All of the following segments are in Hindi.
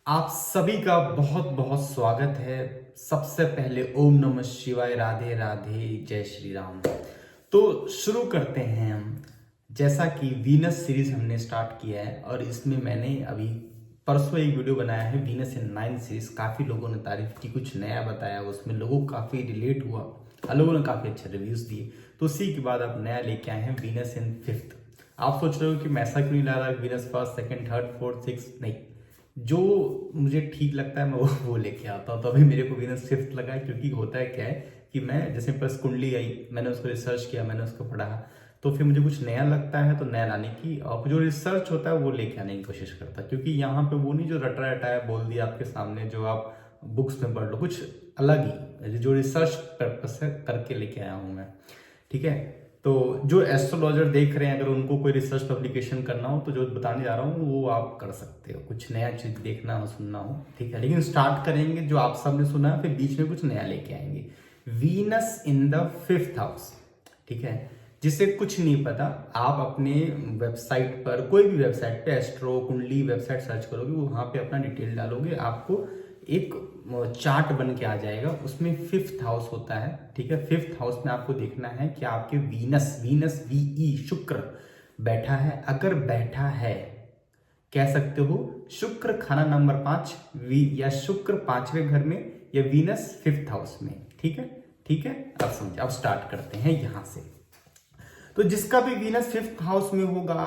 आप सभी का बहुत बहुत स्वागत है। सबसे पहले ओम नमः शिवाय, राधे राधे, जय श्री राम। तो शुरू करते हैं हम। जैसा कि वीनस सीरीज हमने स्टार्ट किया है और इसमें मैंने अभी परसों एक वीडियो बनाया है वीनस इन 9 सीरीज। काफ़ी लोगों ने तारीफ की, कुछ नया बताया, उसमें लोगों को काफ़ी रिलेट हुआ और लोगों ने काफ़ी अच्छे रिव्यूज़ दिए। तो उसी के बाद अब नया लेके आए हैं वीनस इन 5th। आप सोच रहे हो कि मैं ऐसा क्यों नहीं ला रहा, Venus first second third fourth six नहीं, जो मुझे ठीक लगता है मैं वो लेके आता हूँ। तो अभी मेरे को वीनस 5th लगा है, क्योंकि होता है क्या है कि मैं जैसे बस कुंडली आई, मैंने उसको रिसर्च किया, मैंने उसको पढ़ा, तो फिर मुझे कुछ नया लगता है तो नया लाने की और जो रिसर्च होता है वो लेके आने की कोशिश करता है। क्योंकि यहाँ पे वो नहीं जो रटा रटाया बोल दिया आपके सामने जो आप बुक्स में पढ़ लो, कुछ अलग ही जो रिसर्च पर्पस से करके लेके आया हूँ मैं। ठीक है, तो जो एस्ट्रोलॉजर देख रहे हैं अगर उनको कोई रिसर्च पब्लिकेशन करना हो तो जो बताने जा रहा हूँ वो आप कर सकते हो, कुछ नया चीज देखना हो सुनना हो। ठीक है, लेकिन स्टार्ट करेंगे जो आप सबने सुना है, फिर बीच में कुछ नया लेके आएंगे। Venus in the 5th house, ठीक है, जिसे कुछ नहीं पता, आप अपने वेबसाइट पर, कोई भी वेबसाइट पे एस्ट्रो कुंडली वेबसाइट सर्च करोगे, वहां पे अपना डिटेल डालोगे, आपको एक चार्ट बन के आ जाएगा। उसमें 5th हाउस होता है। ठीक है, 5th हाउस में आपको देखना है कि आपके वीनस वीनस वीई शुक्र बैठा है। अगर बैठा है, कह सकते हो शुक्र खाना नंबर 5 वी, या शुक्र 5वें घर में, या वीनस 5th हाउस में। ठीक है, ठीक है, अब समझे। अब स्टार्ट करते हैं यहां से। तो जिसका भी वीनस 5th हाउस में होगा,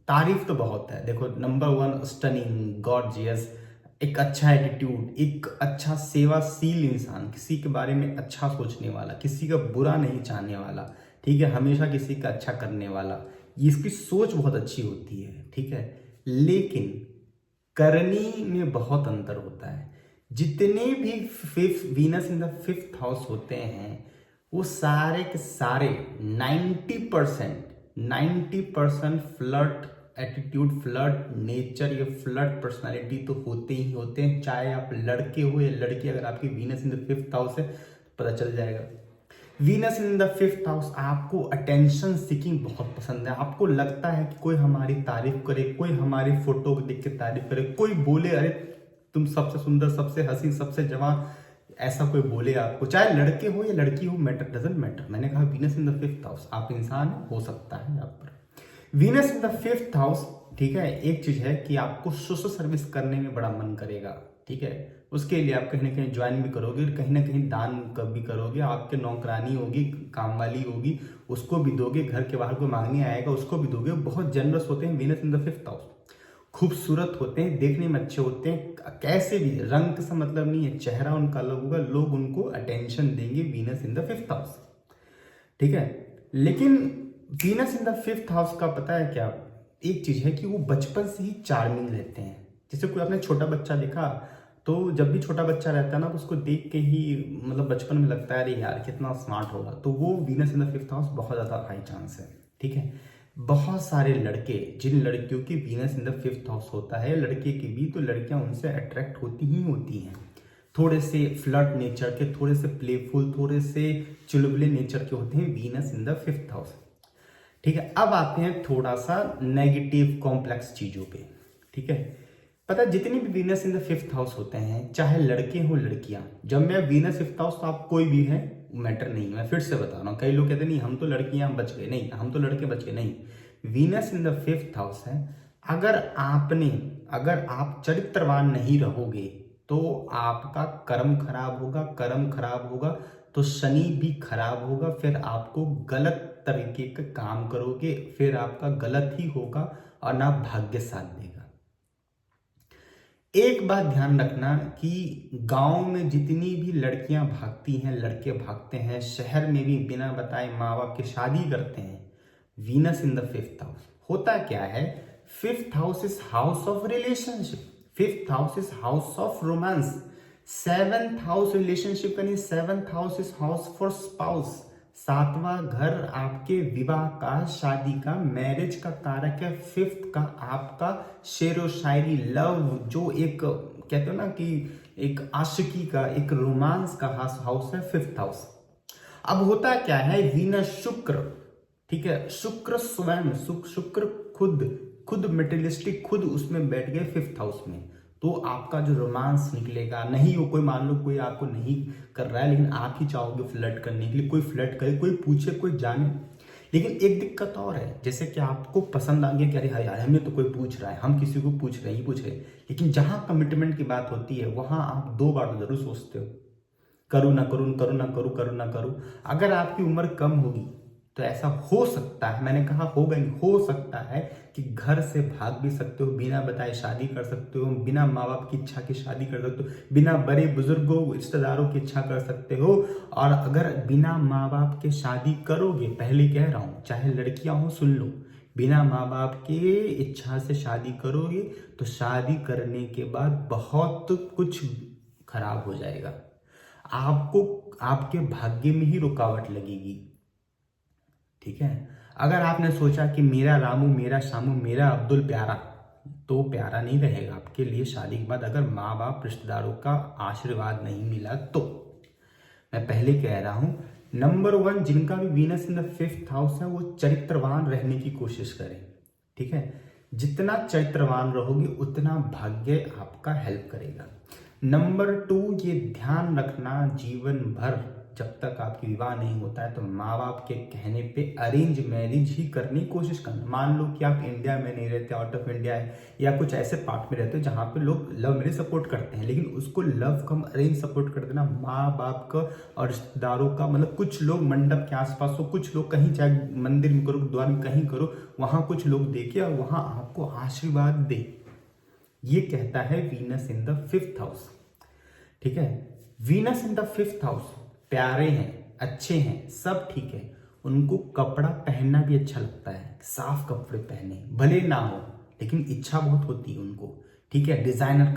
तारीफ तो बहुत है। देखो, नंबर 1 स्टनिंग गॉर्जियस, एक अच्छा एटीट्यूड, एक अच्छा सेवाशील इंसान, किसी के बारे में अच्छा सोचने वाला, किसी का बुरा नहीं चाहने वाला। ठीक है, हमेशा किसी का अच्छा करने वाला, ये इसकी सोच बहुत अच्छी होती है। ठीक है, लेकिन करनी में बहुत अंतर होता है। जितने भी Venus in the 5th house होते हैं वो सारे के सारे 90% फ्लर्ट एटीट्यूड, फ्लर्ट नेचर, या फ्लर्ट पर्सनालिटी तो होते ही होते हैं। चाहे आप लड़के हो या लड़की, अगर आपकी Venus in the 5th house है पता चल जाएगा। Venus in the 5th house, आपको अटेंशन सीकिंग बहुत पसंद है। आपको लगता है कि कोई हमारी तारीफ करे, कोई हमारी फोटो को देख के तारीफ करे, कोई बोले अरे तुम सबसे सुंदर, सबसे हसीन, सबसे जवान, ऐसा कोई बोले आपको, चाहे लड़के हो या लड़की हो, मैटर डजंट मैटर। मैंने कहा Venus in the 5th house, आप इंसान हो सकता है आप पर Venus in the 5th house. ठीक है, एक चीज है कि आपको सोशल सर्विस करने में बड़ा मन करेगा। ठीक है, उसके लिए आप कहीं ना कहीं ज्वाइन भी करोगे, कहीं ना कहीं दान भी करोगे। आपके नौकरानी होगी, काम वाली होगी, उसको भी दोगे, घर के बाहर कोई मांगने आएगा उसको भी दोगे। बहुत जनरस होते हैं Venus in the 5th house. खूबसूरत होते हैं, देखने में अच्छे होते हैं, कैसे भी रंग से मतलब नहीं है, चेहरा उनका अलग होगा, लोग उनको अटेंशन देंगे। Venus in the 5th house, ठीक है। लेकिन Venus in the 5th house का पता है क्या, एक चीज है कि वो बचपन से ही चार्मिंग रहते हैं। जैसे कोई आपने छोटा बच्चा देखा, तो जब भी छोटा बच्चा रहता है ना, तो उसको देख के ही मतलब बचपन में लगता है अरे यार कितना स्मार्ट होगा। तो वो Venus in the 5th house बहुत ज्यादा हाई चांस है। ठीक है, बहुत सारे लड़के, जिन लड़कियों की Venus in the 5th house होता है, लड़के की भी, तो लड़कियां उनसे अट्रैक्ट होती ही होती हैं। थोड़े से फ्लर्ट नेचर के, थोड़े से प्लेफुल, थोड़े से चुलबुले नेचर के होते हैं Venus in the 5th house. ठीक है, अब आते हैं थोड़ा सा नेगेटिव कॉम्प्लेक्स चीजों पे। ठीक है, पता है जितनी भी Venus in the 5th house होते हैं, चाहे लड़के हो लड़कियां, जब मैं वीनस 5th हाउस, तो आप कोई भी है मैटर नहीं है। मैं फिर से बता रहा हूँ, कई लोग कहते नहीं हम तो लड़कियां बच गए, नहीं हम तो लड़के बच गए, नहीं। Venus in the 5th house है। अगर आपने, अगर आप चरित्रवान नहीं रहोगे तो आपका कर्म खराब होगा, कर्म खराब होगा तो शनि भी खराब होगा, फिर आपको गलत तरीके का काम करोगे, फिर आपका गलत ही होगा और ना भाग्य साथ देगा। एक बात ध्यान रखना कि गांव में जितनी भी लड़कियां भागती हैं, लड़के भागते हैं, शहर में भी बिना बताए माँ बाप की शादी करते हैं, Venus in the 5th house. होता क्या है, 5th house is house of relationship, 5th house is house of romance, 7th house relationship यानी 7th house is house for spouse. 7वां घर आपके विवाह का, शादी का, मैरिज का कारक है। 5th का आपका शेरो शायरी, लव, जो एक कहते हो ना कि एक आशिकी का, एक रोमांस का हाउस है 5th हाउस। अब होता क्या है, वीनस शुक्र, ठीक है, शुक्र स्वयं शुक्र खुद खुद मेटेरियलिस्टिक, खुद उसमें बैठ गए 5th हाउस में। तो आपका जो रोमांस निकलेगा नहीं, वो कोई मान लो कोई आपको नहीं कर रहा है लेकिन आप ही चाहोगे फ्लर्ट करने के लिए, कोई फ्लर्ट करे, कोई पूछे, कोई जाने। लेकिन एक दिक्कत और है, जैसे कि आपको पसंद आ गया कि अरे यार हमें तो कोई पूछ रहा है, हम किसी को पूछ रहे ही पूछ रहे, लेकिन जहां कमिटमेंट की बात होती है वहां आप 2 बार तो जरूर सोचते हो, करूँ ना करूँ, करूँ ना करूँ, करूँ ना करूँ। अगर आपकी उम्र कम होगी तो ऐसा हो सकता है, मैंने कहा होगा नहीं, हो सकता है कि घर से भाग भी सकते हो, बिना बताए शादी कर सकते हो, बिना माँ बाप की इच्छा की शादी कर सकते हो, बिना बड़े बुजुर्गों रिश्तेदारों की इच्छा कर सकते हो। और अगर बिना माँ बाप के शादी करोगे, पहले कह रहा हूं चाहे लड़कियां हो सुन लो, बिना माँ बाप के इच्छा से शादी करोगे तो शादी करने के बाद बहुत कुछ खराब हो जाएगा, आपको आपके भाग्य में ही रुकावट लगेगी। ठीक है, अगर आपने सोचा कि मेरा रामू, मेरा शामू, मेरा अब्दुल प्यारा, तो प्यारा नहीं रहेगा आपके लिए शादी के बाद, अगर माँ बाप रिश्तेदारों का आशीर्वाद नहीं मिला तो। मैं पहले कह रहा हूं, नंबर 1 जिनका भी Venus in the 5th house है वो चरित्रवान रहने की कोशिश करें। ठीक है, जितना चरित्रवान रहोगे उतना भाग्य आपका हेल्प करेगा। नंबर 2 ये ध्यान रखना जीवन भर, जब तक आपकी विवाह नहीं होता है तो माँ बाप के कहने पे अरेंज मैरिज ही करने की कोशिश करना। मान लो कि आप इंडिया में नहीं रहते, आउट ऑफ इंडिया है, या कुछ ऐसे पार्ट में रहते हो जहाँ पे लोग लव मैरिज सपोर्ट करते हैं, लेकिन उसको लव कम अरेंज सपोर्ट कर देना। माँ बाप का और रिश्तेदारों का, मतलब कुछ लोग मंडप के आसपास हो, कुछ लोग कहीं, चाहे मंदिर में करो, द्वार में कहीं करो, वहां कुछ लोग देखे और वहां आपको आशीर्वाद दे, ये कहता है Venus in the 5th house. ठीक है, Venus in the 5th house प्यारे हैं, अच्छे हैं, सब ठीक है, उनको कपड़ा पहनना भी अच्छा लगता है, साफ कपड़े पहने, भले ना हो लेकिन इच्छा बहुत होती है उनको। ठीक है, डिजाइनर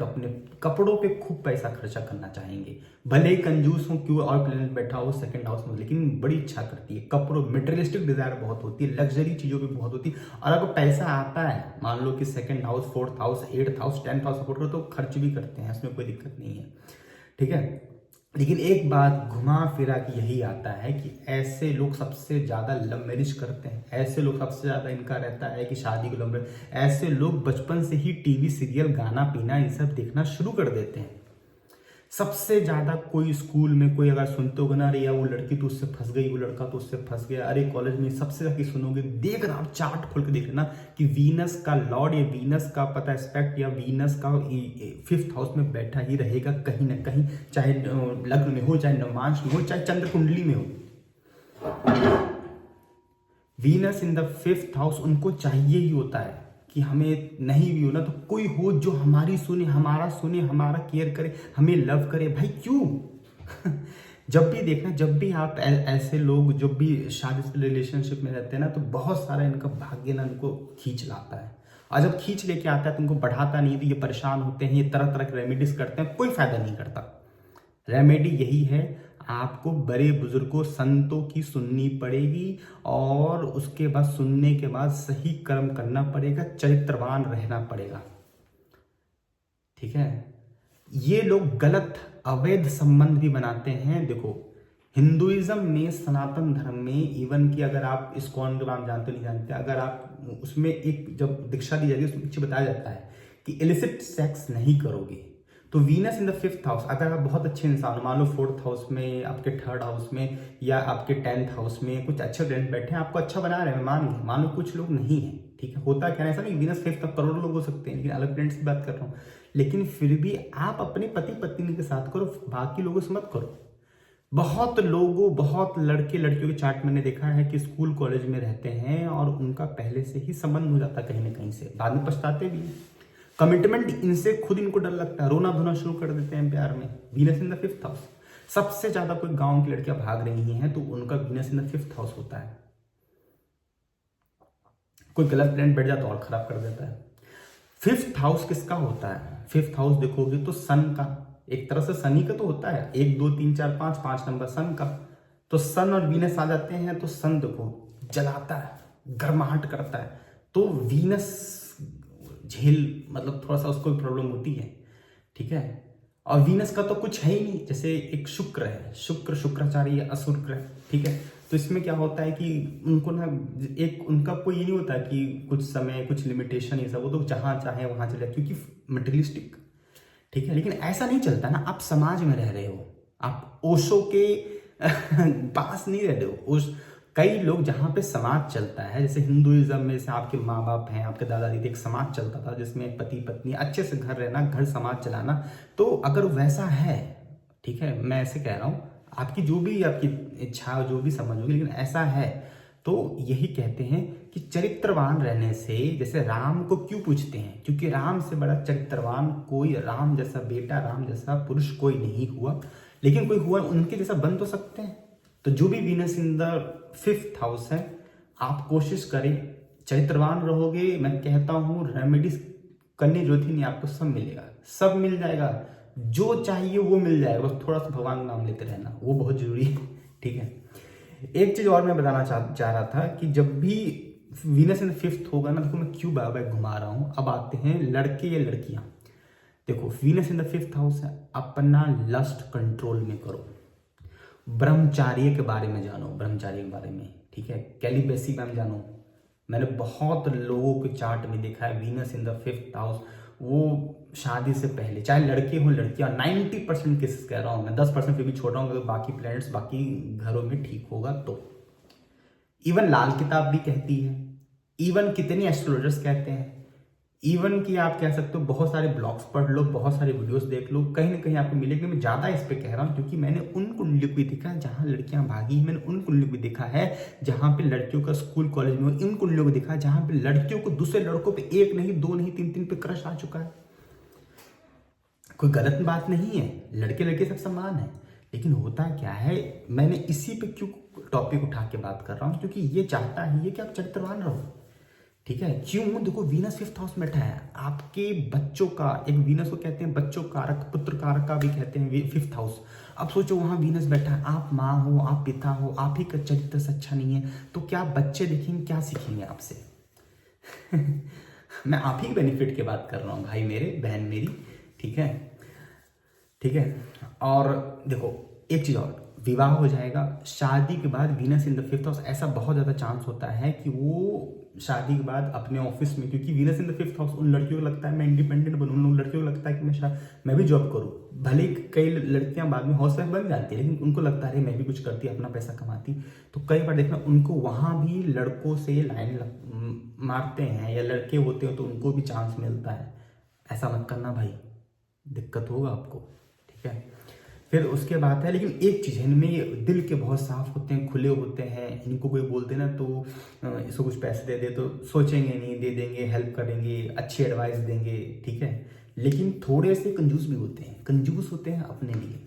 कपड़ों पे खूब पैसा खर्चा करना चाहेंगे, भले ही कंजूस हो, क्यों और प्लेनेट बैठा हो 2nd हाउस में, लेकिन बड़ी इच्छा करती है कपड़ों, मटेरियलिस्टिक डिजायर बहुत होती है, लग्जरी चीजों पे बहुत होती है। और अगर पैसा आता है, मान लो कि 2nd house, 4th house, 8th house, 10th house support करो तो खर्च भी करते हैं, उसमें कोई दिक्कत नहीं है। ठीक है, लेकिन एक बात घुमा फिरा के यही आता है कि ऐसे लोग सबसे ज्यादा लव मैरिज करते हैं, ऐसे लोग सबसे ज्यादा इनका रहता है कि शादी को लव मैरिज, ऐसे लोग बचपन से ही टीवी सीरियल, गाना पीना ये सब देखना शुरू कर देते हैं। सबसे ज्यादा कोई स्कूल में कोई अगर सुनते हो ना, अरे यार वो लड़की तो उससे फंस गई, वो लड़का तो उससे फंस गया, अरे कॉलेज में सबसे ज्यादा सुनोगे, देख रहा आप चार्ट खोल के देख लेना कि वीनस का लॉर्ड या वीनस का पता एस्पेक्ट या वीनस का 5th हाउस में बैठा ही रहेगा कहीं ना कहीं, चाहे लग्न में हो, चाहे नवांश में हो, चाहे चंद्र कुंडली में हो। Venus in the 5th house उनको चाहिए ही होता है कि हमें नहीं भी हो ना तो कोई हो जो हमारी सुने, हमारा केयर करे, हमें लव करे। भाई क्यों जब भी देखना, जब भी आप ऐसे लोग जब भी शादी रिलेशनशिप में रहते हैं ना, तो बहुत सारा इनका भाग्य ना इनको खींच लाता है, और जब खींच लेके आता है तो इनको बढ़ाता नहीं है, तो ये परेशान होते हैं, ये तरह तरह के रेमेडीज करते हैं, कोई फायदा नहीं करता। रेमेडी यही है, आपको बड़े बुजुर्गों संतों की सुननी पड़ेगी, और उसके बाद सुनने के बाद सही कर्म करना पड़ेगा, चरित्रवान रहना पड़ेगा। ठीक है, ये लोग गलत अवैध संबंध भी बनाते हैं। देखो हिंदुइज्म में, सनातन धर्म में, इवन कि अगर आप इस्कॉन के नाम जानते नहीं जानते, अगर आप उसमें एक जब दीक्षा दी जाती है उसमें पीछे बताया जाता है कि इलिसिट सेक्स नहीं करोगे। तो Venus in the 5th house, अगर आप बहुत अच्छे इंसान हो, मान लो 4th हाउस में, आपके 3rd हाउस में, या आपके 10th हाउस में कुछ अच्छे फ्रेंड बैठे हैं, आपको अच्छा बना रहे हैं, मान लो कुछ लोग नहीं है। ठीक है, होता क्या है, ऐसा नहीं वीनस 5th तक करोड़ों लोग हो सकते हैं, लेकिन अलग फ्रेंड्स की बात कर रहा हूँ। लेकिन फिर भी आप अपने पति पत्नी के साथ करो, बाकी लोगों से मत करो। बहुत लोगों, बहुत लड़के लड़कियों के चार्ट मैंने देखा है कि स्कूल कॉलेज में रहते हैं और उनका पहले से ही संबंध हो जाता है कहीं ना कहीं से, बाद में पछताते भी हैं। कमिटमेंट इनसे खुद इनको डर लगता है, रोना धोना शुरू कर देते हैं प्यार में। Venus in the 5th house, सबसे ज्यादा कोई गांव की लड़कियां भाग रही हैं तो उनका Venus in the 5th house होता है। कोई गलत प्लान बैठ जाता और खराब कर देता है। 5th हाउस किसका होता है? 5th हाउस देखोगे तो सन का, एक तरह से शनि का तो होता है, 1 2 3 4 5, 5 नंबर सन का। तो सन और वीनस आ जाते हैं तो सन देखो जलाता है, गर्माहट करता है, तो वीनस झेल, मतलब थोड़ा सा उसको भी प्रॉब्लम होती है। ठीक है, और वीनस का तो कुछ है ही नहीं, जैसे एक शुक्र है, शुक्राचार्य असुर ग्रह। ठीक है, तो इसमें क्या होता है कि उनको ना, एक उनका कोई ये नहीं होता कि कुछ समय कुछ लिमिटेशन, ये सब, वो तो जहां चाहे वहां चले, क्योंकि मटेरियलिस्टिक, ठीक है, लेकिन ऐसा नहीं चलता ना। आप समाज में रह रहे हो, आप ओशो के पास नहीं रह रहे हो। उस कई लोग जहाँ पे समाज चलता है, जैसे हिंदुइज्म में से आपके माँ बाप हैं, आपके दादा दीदी, एक समाज चलता था जिसमें पति पत्नी अच्छे से घर रहना, घर समाज चलाना। तो अगर वैसा है, ठीक है, मैं ऐसे कह रहा हूँ, आपकी जो भी आपकी इच्छा जो भी समझ होगी, लेकिन ऐसा है तो यही कहते हैं कि चरित्रवान रहने से, जैसे राम को क्यों पूछते हैं, क्योंकि राम से बड़ा चरित्रवान कोई, राम जैसा बेटा, राम जैसा पुरुष कोई नहीं हुआ, लेकिन कोई हुआ उनके जैसा बन तो सकते हैं। तो जो भी Venus in the 5th house है, आप कोशिश करें, चरित्रवान रहोगे। मैं कहता हूं रेमेडीज करने जरूरत ही नहीं, आपको सब मिलेगा, सब मिल जाएगा, जो चाहिए वो मिल जाएगा। बस थोड़ा सा भगवान का नाम लेते रहना, वो बहुत जरूरी है। ठीक है, एक चीज और मैं बताना चाह रहा था कि जब भी वीनस इन 5th होगा ना, देखो मैं क्यों बार बार घुमा रहा हूं। अब आते हैं लड़के या लड़कियां। देखो Venus in the 5th house है, अपना लस्ट कंट्रोल में करो, ब्रह्मचार्य के बारे में जानो, ब्रह्मचार्य के बारे में, ठीक है, कैलिबेसी में जानो। मैंने बहुत लोगों के चार्ट में देखा है Venus in the 5th house, वो शादी से पहले, चाहे लड़के हो लड़कियां, 90% केसेस कह रहा हूं मैं, 10% फिर भी छोड़ रहा हूं, बाकी प्लैनेट्स बाकी घरों में ठीक होगा तो। इवन लाल किताब भी कहती है, इवन कितने एस्ट्रोलॉजर्स कहते हैं, इवन कि आप कह सकते हो बहुत सारे ब्लॉग्स पढ़ लो, बहुत सारे वीडियोस देख लो, कहीं ना कहीं आपको मिलेगा। मैं ज्यादा इस पे कह रहा हूँ क्योंकि मैंने उन कुंडलियों को भी देखा है जहां लड़कियां भागी, मैंने उन कुंडलियों को भी देखा है जहां पे लड़कियों का स्कूल कॉलेज में, इन कुंडलियों को देखा है जहां पे लड़कियों को दूसरे लड़कों पे एक नहीं, दो नहीं, तीन तीन पे क्रश आ चुका है। कोई गलत बात नहीं है, लड़के लड़के सब समान है, लेकिन होता क्या है, मैंने इसी पे क्यों टॉपिक उठा के बात कर रहा हूँ, क्योंकि ये चाहता ही है कि आप चरित्रवान रहो। ठीक है, क्यों? देखो वीनस 5th हाउस में बैठा है, आपके बच्चों का, एक वीनस को कहते हैं बच्चों कारक, पुत्र कारक का भी कहते हैं 5th हाउस। अब सोचो वहां वीनस बैठा है, आप माँ हो, आप पिता हो, आप ही का चरित्र से अच्छा नहीं है, तो क्या बच्चे देखेंगे, क्या सीखेंगे आपसे? मैं आप ही बेनिफिट की बात कर रहा हूँ भाई मेरे, बहन मेरी, ठीक है, ठीक है। और देखो एक चीज और, विवाह हो जाएगा, शादी के बाद Venus in the 5th house, ऐसा बहुत ज्यादा चांस होता है कि वो शादी के बाद अपने ऑफिस में, क्योंकि Venus in the 5th house उन लड़कियों को लगता है मैं इंडिपेंडेंट बनूं, उन लड़कियों को लगता है कि मैं भी जॉब करूं। भले कई लड़कियां बाद में हाउस वाइफ बन जाती है, लेकिन उनको लगता है मैं भी कुछ करती, अपना पैसा कमाती। तो कई बार देखना उनको वहां भी लड़कों से लाइन मारते हैं, या लड़के होते हैं तो उनको भी चांस मिलता है। ऐसा मत करना भाई, दिक्कत होगा आपको, ठीक है। फिर उसके बाद है, लेकिन एक चीज़ है, इनमें ये दिल के बहुत साफ होते हैं, खुले होते हैं। इनको कोई बोलते ना तो इसको कुछ पैसे दे दे तो सोचेंगे नहीं, दे देंगे, हेल्प करेंगे, अच्छी एडवाइस देंगे, ठीक है। लेकिन थोड़े से कंजूस भी होते हैं, कंजूस होते हैं अपने लिए।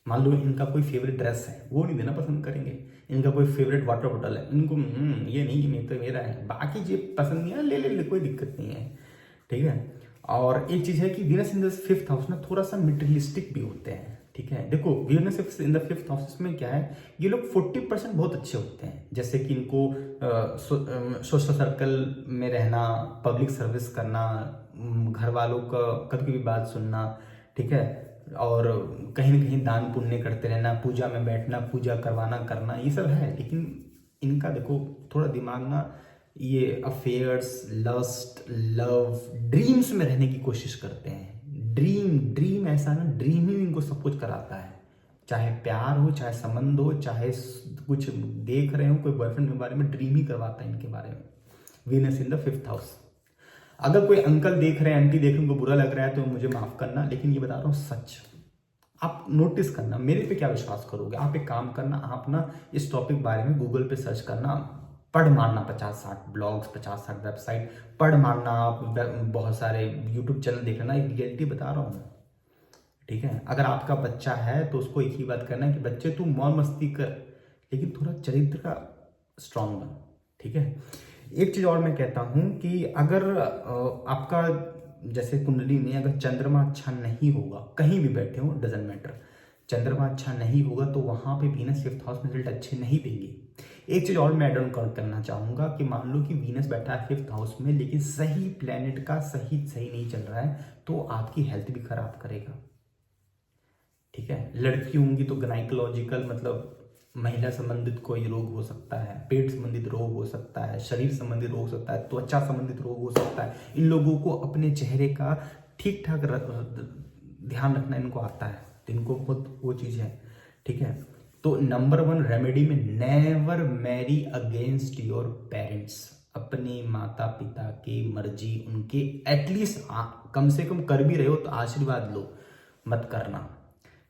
मान लो इनका कोई फेवरेट ड्रेस है, वो नहीं देना पसंद करेंगे। इनका कोई फेवरेट वाटर बॉटल है, इनको ये नहीं, ये तो मेरा है, बाकी जो पसंद नहीं है ले, कोई दिक्कत नहीं है, ठीक है। और एक चीज़ है कि Venus in the 5th house ना थोड़ा सा मटेरियलिस्टिक भी होते हैं, ठीक है। देखो Venus in the 5th house में क्या है, ये लोग 40% बहुत अच्छे होते हैं, जैसे कि इनको सोशल सर्कल में रहना, पब्लिक सर्विस करना, घर वालों का कभी भी बात सुनना, ठीक है, और कहीं ना कहीं दान पुण्य करते रहना, पूजा में बैठना, पूजा करवाना करना, ये सब है। लेकिन इनका देखो थोड़ा दिमाग ना, ये अफेयर्स, लस्ट, लव, ड्रीम्स में रहने की कोशिश करते हैं। ड्रीम ऐसा ना, ड्रीम ही इनको सब कुछ कराता है, चाहे प्यार हो, चाहे संबंध हो, चाहे कुछ देख रहे हो कोई बॉयफ्रेंड के बारे में, ड्रीम ही करवाता है इनके बारे में। Venus in the 5th house. अगर कोई अंकल देख रहे हैं, आंटी देख रहे हैं, उनको बुरा लग रहा है तो मुझे माफ करना, लेकिन ये बता रहा हूँ सच। आप नोटिस करना, मेरे पे क्या विश्वास करोगे, आप एक काम करना, आप ना इस टॉपिक बारे में गूगल पे सर्च करना, पढ़ मारना 50-60 ब्लॉग्स, 50-60 वेबसाइट पढ़ मारना, आप बहुत सारे यूट्यूब चैनल देख लेना, एक रियलिटी बता रहा हूँ, ठीक है। अगर आपका बच्चा है तो उसको एक ही बात करना है कि बच्चे तू मौज मस्ती कर, लेकिन थोड़ा चरित्र का स्ट्रांग बन, ठीक है। एक चीज और मैं कहता हूं कि अगर आपका जैसे कुंडली में अगर चंद्रमा अच्छा नहीं होगा, कहीं भी बैठे हो डजेंट मैटर, चंद्रमा अच्छा नहीं होगा तो वहां पे वीनस 5th हाउस में रिजल्ट अच्छे नहीं देंगे। एक चीज और मैं एड ऑन करना चाहूंगा कि मान लो कि वीनस बैठा है 5th हाउस में, लेकिन सही प्लेनेट का सही नहीं चल रहा है, तो आपकी हेल्थ भी खराब करेगा, ठीक है। लड़की होंगी तो गायनेकोलॉजिकल मतलब महिला संबंधित कोई रोग हो सकता है, पेट संबंधित रोग हो सकता है, शरीर संबंधित रोग हो सकता है, त्वचा संबंधित रोग हो सकता है। इन लोगों को अपने चेहरे का ठीक ठाक ध्यान रखना इनको आता है, तो इनको बहुत वो चीज़ है, ठीक है। तो नंबर 1 रेमेडी में, never marry against your parents. अपने माता पिता की मर्जी, उनके एटलीस्ट कम से कम कर भी रहे हो तो आशीर्वाद लो, मत करना।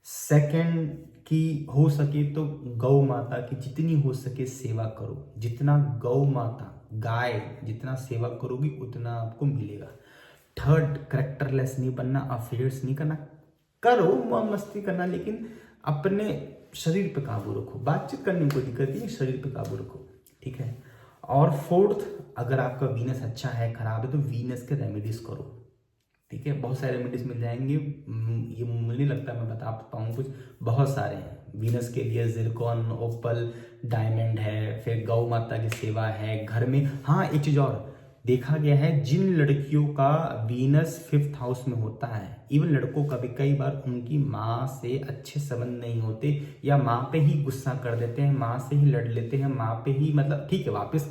सेकंड कि हो सके तो गौ माता की जितनी हो सके सेवा करो। जितना गौ माता, गाय जितना सेवा करोगी उतना आपको मिलेगा। थर्ड, करेक्टरलेस नहीं बनना, अफेयर्स नहीं करना, करो मौज मस्ती करना, लेकिन अपने शरीर पे काबू रखो। बातचीत करने में कोई दिक्कत नहीं, शरीर पे काबू रखो, ठीक है। और फोर्थ, अगर आपका वीनस अच्छा है खराब है तो वीनस के रेमेडीज करो, ठीक है। बहुत सारे रेमेडीज मिल जाएंगे, ये मुझे नहीं लगता मैं बता पाऊँ कुछ, बहुत सारे हैं वीनस के लिए। जिरकॉन, ओपल, डायमंड है, फिर गौ माता की सेवा है घर में। हाँ, एक चीज और देखा गया है, जिन लड़कियों का वीनस 5th हाउस में होता है, इवन लड़कों का भी, कई बार उनकी माँ से अच्छे संबंध नहीं होते, या माँ पे ही गुस्सा कर देते हैं, माँ से ही लड़ लेते हैं, माँ पे ही मतलब ठीक है वापस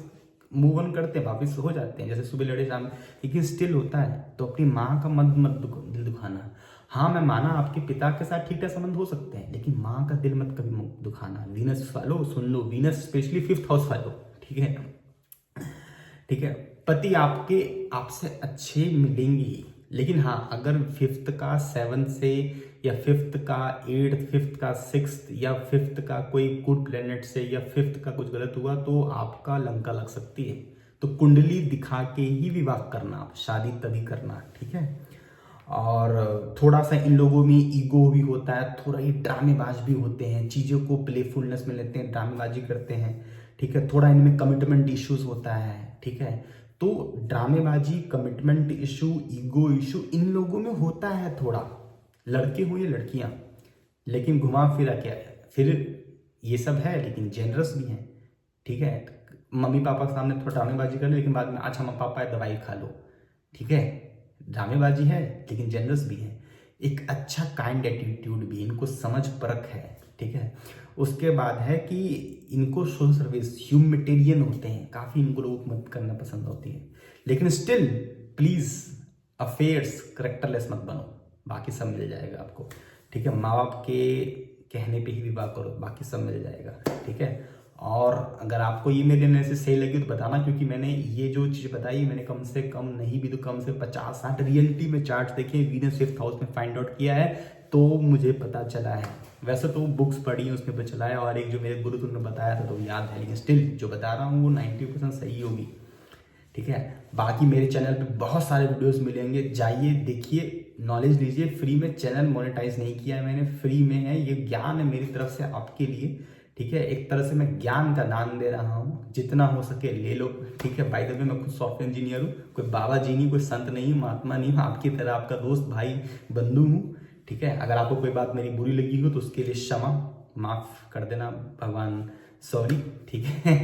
मूव ऑन करते हैं, वापस हो जाते हैं, जैसे सुबह लड़े शाम, लेकिन स्टिल होता है। तो अपनी माँ का मत दिल दुखाना। हाँ, मैं माना आपके पिता के साथ ठीक ठाक संबंध हो सकते हैं, लेकिन माँ का दिल मत कभी दुखाना। वीनस वालों सुन लो, वीनस स्पेशली 5th हाउस वालों, ठीक है, ठीक है। पति आपसे अच्छे मिलेंगे, लेकिन हाँ, अगर 5th का 7th से, या 5th का 8th, 5th का 6th, या 5th का कोई गुड प्लेनेट से, या 5th का कुछ गलत हुआ तो आपका लंका लग सकती है। तो कुंडली दिखा के ही विवाह करना, आप शादी तभी करना, ठीक है। और थोड़ा सा इन लोगों में ईगो भी होता है, थोड़ा ये ड्रामेबाज भी होते हैं, चीज़ों को प्लेफुलनेस में लेते हैं, ड्रामेबाजी करते हैं, ठीक है। थोड़ा इनमें कमिटमेंट इश्यूज होता है, ठीक है। तो ड्रामेबाजी, कमिटमेंट इशू, ईगो इशू इन लोगों में होता है थोड़ा, लड़के हो या लड़कियां, लेकिन घुमा फिरा क्या है, फिर ये सब है लेकिन जेनरस भी हैं, ठीक है। मम्मी पापा के सामने थोड़ा ड्रामेबाजी कर ले, लेकिन बाद में अच्छा मम्मी पापा है दवाई खा लो, ठीक है। ड्रामेबाजी है लेकिन जेनरस भी है, एक अच्छा काइंड एटीट्यूड भी, इनको समझ परख है, ठीक है। उसके बाद है कि इनको सोशल सर्विस, ह्यूमैनिटेरियन होते हैं काफ़ी, इनको लोग मदद करना पसंद होती है, लेकिन स्टिल प्लीज़ अफेयर्स करेक्टरलेस मत बनो, बाकी सब मिल जाएगा आपको, ठीक है। माँ बाप के कहने पे ही विवाह करो, बाकी सब मिल जाएगा, ठीक है। और अगर आपको ये मेरे निर्णय से सही लगी तो बताना, क्योंकि मैंने ये जो चीज़ बताई मैंने कम से कम नहीं भी तो कम से 50-60 रियलिटी में चार्ट देखे, वीनस 5th हाउस में फाइंड आउट किया है, तो मुझे पता चला है। वैसे तो बुक्स पढ़ी है उसमें पता चला है, और एक जो मेरे गुरु तुमने बताया था तो याद है, लेकिन स्टिल जो बता रहा हूँ वो 90% सही होगी, ठीक है। बाकी मेरे चैनल पे बहुत सारे वीडियोस मिलेंगे, जाइए देखिए, नॉलेज लीजिए फ्री में। चैनल मोनेटाइज नहीं किया है मैंने, फ्री में है, ये ज्ञान है मेरी तरफ से आपके लिए, ठीक है। एक तरह से मैं ज्ञान का दान दे रहा हूँ, जितना हो सके ले लो, ठीक है। बाय द वे मैं खुद सॉफ्टवेयर इंजीनियर हूँ, कोई बाबा जी नहीं, कोई संत नहीं, महात्मा नहीं हूँ, आपकी तरह आपका दोस्त भाई बंधु हूँ, ठीक है। अगर आपको कोई बात मेरी बुरी लगी हो तो उसके लिए क्षमा, माफ कर देना भगवान, सॉरी, ठीक है।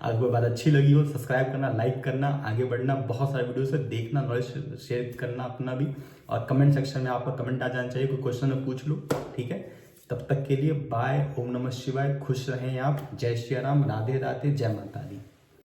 अगर कोई बात अच्छी लगी हो सब्सक्राइब करना, लाइक करना, आगे बढ़ना, बहुत सारे वीडियो से देखना, नॉलेज शेयर करना अपना भी, और कमेंट सेक्शन में आपका कमेंट आ जाना चाहिए, कोई क्वेश्चन में पूछ लो, ठीक है। तब तक के लिए बाय, ओम नमः शिवाय, खुश रहें आप, जय श्री राम, राधे राधे, जय माता दी।